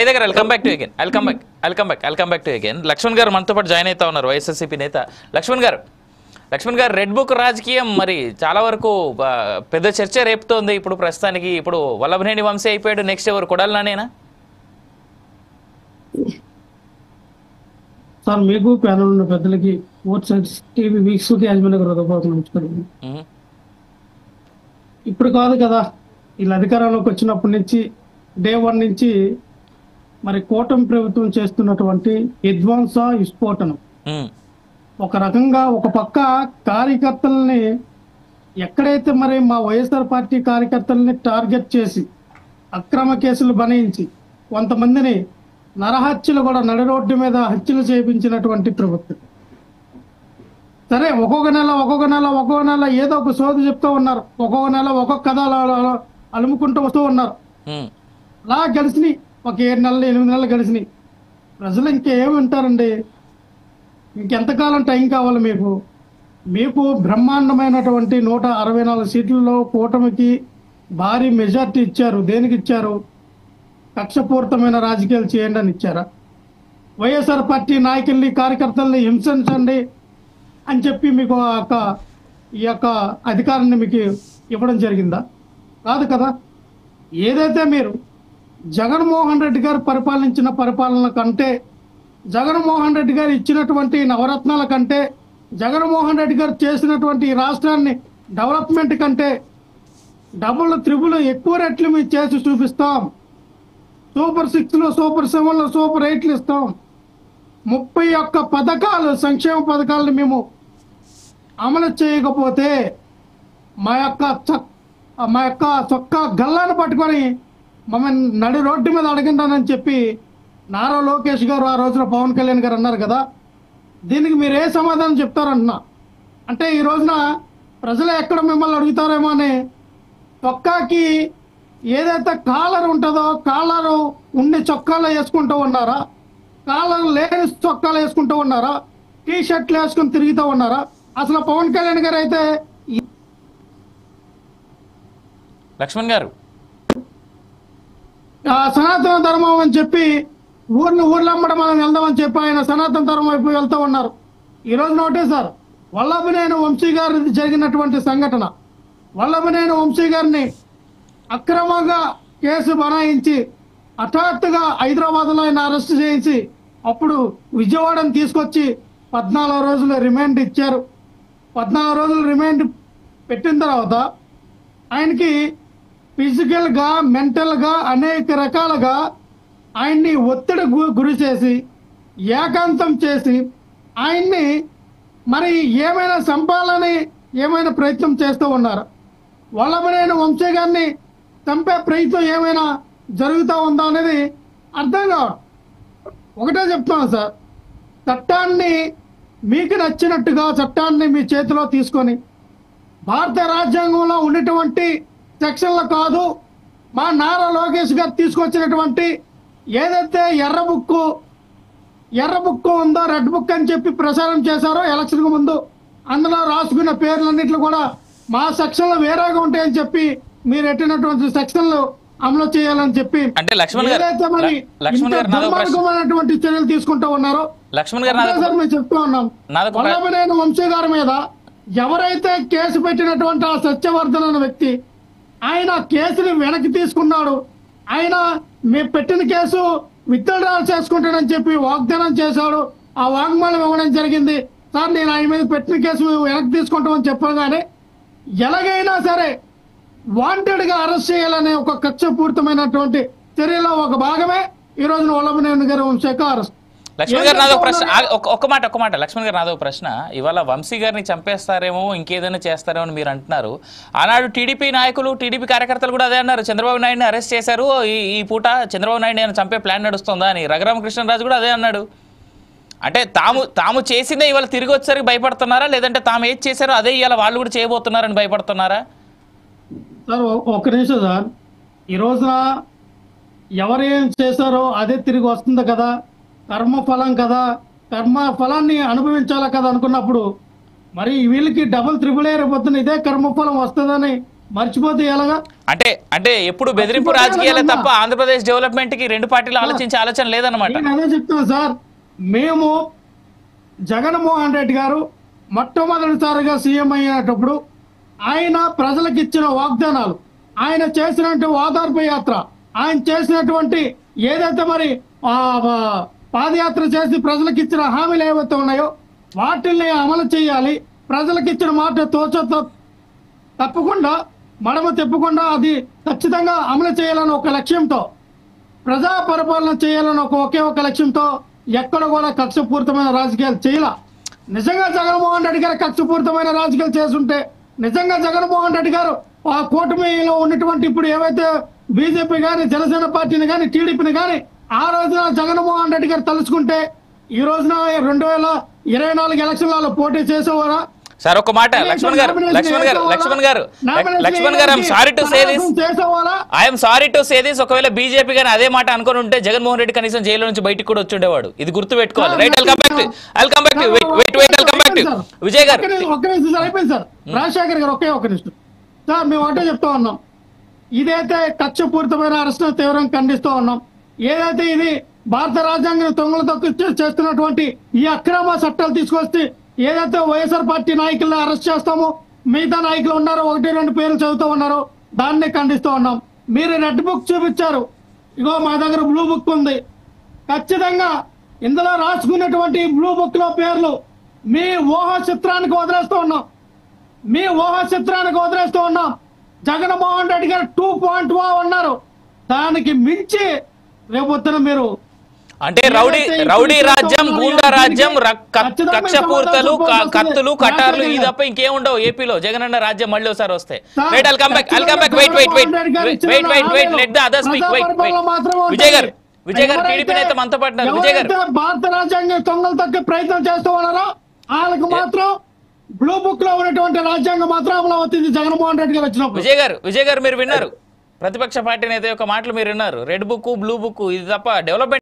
దగ్గర welcome back to again Lakshman గారు మనతో పాటు జాయిన్ అవుతా ఉన్నారు. వైఎస్ఆర్సీపీ నేత లక్ష్మణ్ గారు రెడ్ బుక్ రాజకీయం మరి చాలా వరకు పెద్ద చర్చ రేపుతోంది. ఇప్పుడు ప్రస్తుతానికి ఇప్పుడు వల్లభనేని వంశీ అయిపోయాడు, నెక్స్ట్ ఎవరు కొడాలి నానేనా? సార్ మీకు ప్యానల్ ఉన్న పెద్దలకి టీవీ వీక్స్ యాజమాన్య హృదయపూర్వక ఇప్పుడు కాదు కదా, వీళ్ళ అధికారంలోకి వచ్చినప్పటి నుంచి డే 1 నుంచి మరి కూటమి ప్రభుత్వం చేస్తున్నటువంటి విధ్వంస విస్ఫోటనం ఒక రకంగా ఒక పక్క కార్యకర్తల్ని ఎక్కడైతే మరి మా వైఎస్ఆర్ పార్టీ కార్యకర్తల్ని టార్గెట్ చేసి అక్రమ కేసులు బనాయించి కొంతమందిని నరహత్యలు కూడా నడి రోడ్డు మీద హత్యలు చేయించినటువంటి ప్రభుత్వం. సరే ఒక్కొక్క నెల ఏదో ఒక సోది చెప్తూ ఉన్నారు, ఒక్కొక్క నెల ఒక్కొక్క కథ అలుముకుంటూ వస్తూ ఉన్నారు. అలా గడిచినాయి ఒక 7 నెలలు 8 నెలలు గడిచినాయి. ప్రజలు ఇంకేమి ఉంటారండి, ఇంకెంతకాలం టైం కావాలి మీకు బ్రహ్మాండమైనటువంటి 164 సీట్లలో కూటమికి భారీ మెజార్టీ ఇచ్చారు. దేనికి ఇచ్చారు? కక్షపూరితమైన రాజకీయాలు చేయండి అని ఇచ్చారా? వైఎస్ఆర్ పార్టీ నాయకుల్ని కార్యకర్తల్ని హింసించండి అని చెప్పి మీకు ఈ యొక్క అధికారాన్ని మీకు ఇవ్వడం జరిగిందా? కాదు కదా. ఏదైతే మీరు జగన్మోహన్ రెడ్డి గారు పరిపాలించిన పరిపాలన కంటే, జగన్మోహన్ రెడ్డి గారు ఇచ్చినటువంటి నవరత్నాల కంటే, జగన్మోహన్ రెడ్డి గారు చేసినటువంటి రాష్ట్రాన్ని డెవలప్మెంట్ కంటే డబుల్ త్రిబుల్ ఎక్కువ రెట్లు మేము చేసి చూపిస్తాం. సూపర్ 6లో సూపర్ 7లో సూపర్ 8లు ఇస్తాం. 31 పథకాలు సంక్షేమ పథకాలను మేము అమలు చేయకపోతే మా యొక్క చొక్కా గల్లాన్ని పట్టుకొని మమ్మల్ని నడి రోడ్డు మీద అడగండానని చెప్పి నారా లోకేష్ గారు ఆ రోజున పవన్ కళ్యాణ్ గారు అన్నారు కదా. దీనికి మీరు ఏ సమాధానం చెప్తారంటున్నా అంటే ఈ రోజున ప్రజలు ఎక్కడ మిమ్మల్ని అడుగుతారేమో అని చొక్కాకి ఏదైతే కాలర్ ఉంటుందో కాలరు ఉండి చొక్కాలు వేసుకుంటూ ఉన్నారా, కాలర్ లేని చొక్కాలు వేసుకుంటూ ఉన్నారా, టీ షర్ట్లు వేసుకుని తిరుగుతూ ఉన్నారా? అసలు పవన్ కళ్యాణ్ గారు అయితే లక్ష్మణ్ గారు సనాతన ధర్మం అని చెప్పి ఊర్లమ్మడ మనం వెళ్దామని చెప్పి ఆయన సనాతన ధర్మం వైపు వెళ్తూ ఉన్నారు. ఈ రోజున ఒకటే సార్, వల్లభనేని వంశీ గారి జరిగినటువంటి సంఘటన, వల్లభనేని వంశీ గారిని అక్రమంగా కేసు బనాయించి హఠాత్తుగా హైదరాబాద్లో ఆయన అరెస్ట్ చేయించి అప్పుడు విజయవాడని తీసుకొచ్చి 14 రోజులు రిమాండ్ ఇచ్చారు. 14 రోజులు రిమాండ్ పెట్టిన తర్వాత ఆయనకి ఫిజికల్గా మెంటల్గా అనేక రకాలుగా ఆయన్ని ఒత్తిడి గురి చేసి ఏకాంతం చేసి ఆయన్ని మరి ఏమైనా చంపాలని ఏమైనా ప్రయత్నం చేస్తూ ఉన్నారు. వల్లభనేని వంశీ గారిని చంపే ప్రయత్నం ఏమైనా జరుగుతూ ఉందా అనేది అర్థం కావడం. ఒకటే చెప్తున్నాను సార్, చట్టాన్ని మీకు నచ్చినట్టుగా చట్టాన్ని మీ చేతిలో తీసుకొని భారత రాజ్యాంగంలో ఉన్నటువంటి సెక్షన్లు కాదు, మా నారా లోకేష్ గారు తీసుకొచ్చినటువంటి ఏదైతే ఎర్ర బుక్ ఉందో రెడ్ బుక్ అని చెప్పి ప్రచారం చేశారో ఎలక్షన్కు ముందు, అందులో రాసుకున్న పేర్లన్నింటిలో కూడా మా సెక్షన్లు వేరేగా ఉంటాయని చెప్పి మీరు ఎట్టినటువంటి సెక్షన్లు అమలు చేయాలని చెప్పి అంటే ఏదైతే మరి దుర్మార్గమైనటువంటి చర్యలు తీసుకుంటూ ఉన్నారో మేము చెప్తూ ఉన్నాం. వల్లభనేని వంశీ గారి మీద ఎవరైతే కేసు పెట్టినటువంటి ఆ సత్యవర్ధన్ అనే వ్యక్తి, ఆయన కేసుని వెనక్కి తీసుకున్నాడు. ఆయన మేము పెట్టిన కేసు విత్డ్రా చేసుకుంటాడని చెప్పి వాగ్దానం చేశాడు. ఆ వాగ్మానం ఇవ్వడం జరిగింది. సార్ నేను ఆయన మీద పెట్టిన కేసు వెనక్కి తీసుకుంటామని చెప్పాను, కానీ ఎలాగైనా సరే వాంటెడ్గా అరెస్ట్ చేయాలనే ఒక కక్షపూరితమైనటువంటి చర్యలో ఒక భాగమే ఈ రోజున వల్లభనేని గారి వంశీ అరెస్ట్. లక్ష్మణ్ గారు నాదో ప్రశ్న, ఒక్క మాట లక్ష్మణ్ గారు నాదో ప్రశ్న. ఇవాళ వంశీ గారిని చంపేస్తారేమో ఇంకేదైనా చేస్తారేమో అని మీరు అంటున్నారు. ఆనాడు టీడీపీ నాయకులు టీడీపీ కార్యకర్తలు కూడా అదే అన్నారు, చంద్రబాబు నాయుడిని అరెస్ట్ చేశారు, ఈ పూట చంద్రబాబు నాయుడిని చంపే ప్లాన్ నడుస్తుందా అని. రఘురామకృష్ణరాజు కూడా అదే అన్నాడు. అంటే తాము చేసిందే ఇవాళ తిరిగి వచ్చేసరికి భయపడుతున్నారా, లేదంటే తాము ఏది చేశారో అదే ఇవాళ వాళ్ళు కూడా చేయబోతున్నారని భయపడుతున్నారా? సార్ ఒక్క నిమిషం సార్, ఈ రోజున ఎవరేం చేశారో అదే తిరిగి వస్తుంది కదా, కర్మఫలం కదా, కర్మఫలాన్ని అనుభవించాలా కదా అనుకున్నప్పుడు మరి వీళ్ళకి డబుల్ త్రిబుల్ రేపొద్దున ఇదే కర్మఫలం వస్తుందని మర్చిపోతే ఎలాగా? అంటే అంటే ఎప్పుడు బెదిరింపు రాజకీయాలే తప్ప ఆంధ్రప్రదేశ్ డెవలప్మెంట్ కి రెండు పార్టీలు ఆలోచించే ఆలోచన లేదన్నమాట. నేను అదే చెప్తాను సార్, మేము జగన్మోహన్ రెడ్డి గారు మొట్టమొదటిసారిగా సీఎం అయ్యేటప్పుడు ఆయన ప్రజలకు ఇచ్చిన వాగ్దానాలు, ఆయన చేసినటువంటి ఓదార్పు యాత్ర, ఆయన చేసినటువంటి ఏదైతే మరి పాదయాత్ర చేసి ప్రజలకు ఇచ్చిన హామీలు ఏవైతే ఉన్నాయో వాటిల్ని అమలు చేయాలి. ప్రజలకు ఇచ్చిన మాట తప్పకుండా మడమ తిప్పకుండా అది ఖచ్చితంగా అమలు చేయాలని ఒక లక్ష్యంతో, ప్రజా పరిపాలన చేయాలని ఒకే ఒక లక్ష్యంతో ఎక్కడ కూడా కక్షపూరితమైన రాజకీయాలు చేయాల. నిజంగా జగన్మోహన్ రెడ్డి గారు కక్షపూరితమైన రాజకీయాలు చేస్తుంటే, నిజంగా జగన్మోహన్ రెడ్డి గారు ఆ కూటమిలో ఉన్నటువంటి ఇప్పుడు ఏవైతే బీజేపీ కానీ జనసేన పార్టీని కానీ టీడీపీని కానీ ఆ రోజున జగన్మోహన్ రెడ్డి గారు తలుచుకుంటే ఈ రోజున 2024 ఎలక్షన్లలో పోటీ చేసేవారా? సార్ ఒక మాట లక్ష్మణ్ గారు I'm sorry to say this, ఒకవేళ బీజేపీ గానీ అదే మాట అనుకుని ఉంటే జగన్మోహన్ రెడ్డి కనీసం జైలు నుంచి బయటికి కూడా వచ్చి ఉండేవాడు. ఇది గుర్తు పెట్టుకోవాలి. Right, I'll come back to Vijay గారు. ఒక్క నిమిషం సార్, అయిపోయింది సార్. రాజశేఖర్ గారు ఒక్క నిమిషం సార్, మేము ఒకటే చెప్తా ఉన్నాం, ఇదైతే కక్షపూరితమైన అరెస్టును తీవ్రంగా ఖండిస్తూ ఉన్నాం. ఏదైతే ఇది భారత రాజ్యాంగం తొంగలతో చేస్తున్నటువంటి ఈ అక్రమ చట్టాలు తీసుకొస్తే ఏదైతే వైఎస్ఆర్ పార్టీ నాయకులను అరెస్ట్ చేస్తామో, మిగతా నాయకులు ఉన్నారో 1-2 పేర్లు చదువుతూ ఉన్నారో దాన్ని ఖండిస్తూ ఉన్నాం. మీరు రెడ్ బుక్ చూపించారు, ఇగో మా దగ్గర బ్లూ బుక్ ఉంది. ఖచ్చితంగా ఇందులో రాసుకున్నటువంటి బ్లూ బుక్ లో పేర్లు మీ ఊహా చిత్రానికి వదిలేస్తూ ఉన్నాం. జగన్మోహన్ రెడ్డి గారు 2.0 అన్నారు. దానికి మించి రేపొద్దున మీరు అంటే రౌడీ రాజ్యం, గూండా రాజ్యం, కక్షపూర్తలు, కత్తులు, కటార్లు ఇది తప్ప ఇంకేముండవు ఏపీలో. జగన్ అన్న రాజ్యం మళ్ళీ ఒకసారి వస్తే. Right, I'll come back. Wait, let the others speak. Wait. Vijay గారు టీడీపీ నేత మనతో పట్టినారు. విజయ్ గారు, భారత రాజ్యాంగం తొంగలు తగ్గే ప్రయత్నం చేస్తూ ఉన్నారో వాళ్ళకు మాత్రం బ్లూ బుక్ లో ఉన్నటువంటి రాజ్యాంగం మాత్రం అమలు అవుతుంది జగన్మోహన్ రెడ్డి గారు వచ్చినప్పుడు. విజయ్ గారు మీరు విన్నారు, ప్రతిపక్ష పార్టీ నేత యొక్క మాటలు మీరు విన్నారు. రెడ్ బుక్, బ్లూ బుక్ ఇది తప్ప డెవలప్మెంట్